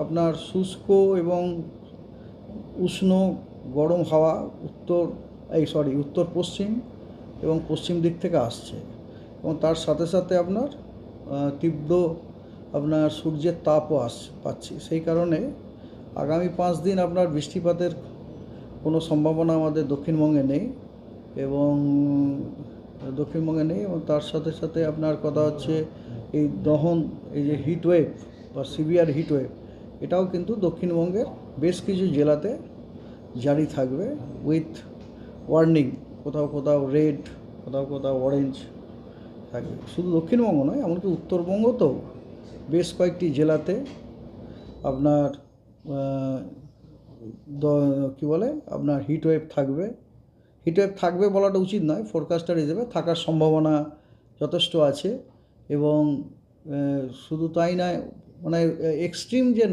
আপনার শুষ্ক এবং উষ্ণ গরম হাওয়া উত্তর পশ্চিম এবং পশ্চিম দিক থেকে আসছে এবং তার সাথে সাথে আপনার তীব্র সূর্যের তাপও পাচ্ছি। সেই কারণে আগামী 5 দিন আপনার বৃষ্টিপাতের কোনো সম্ভাবনা আমাদের দক্ষিণবঙ্গে নেই এবং তার সাথে সাথে আপনার কথা হচ্ছে এই যে হিট ওয়েভ বা সিভিয়ার হিট ওয়েভ, এটাও কিন্তু দক্ষিণবঙ্গের বেশ কিছু জেলাতে জারি থাকবে উইথ ওয়ার্নিং। কোথাও কোথাও রেড, কোথাও কোথাও অরেঞ্জ থাকবে। শুধু দক্ষিণবঙ্গ নয়, এমনকি উত্তরবঙ্গতেও বেশ কয়েকটি জেলাতে আপনার আপনার হিট ওয়েভ থাকবে। হিট ওয়েভ থাকবে বলাটা উচিত নয়, ফোরকাস্টার হিসেবে থাকার সম্ভাবনা যথেষ্ট আছে। এবং শুধু তাই নয়, মানে এক্সট্রিম যে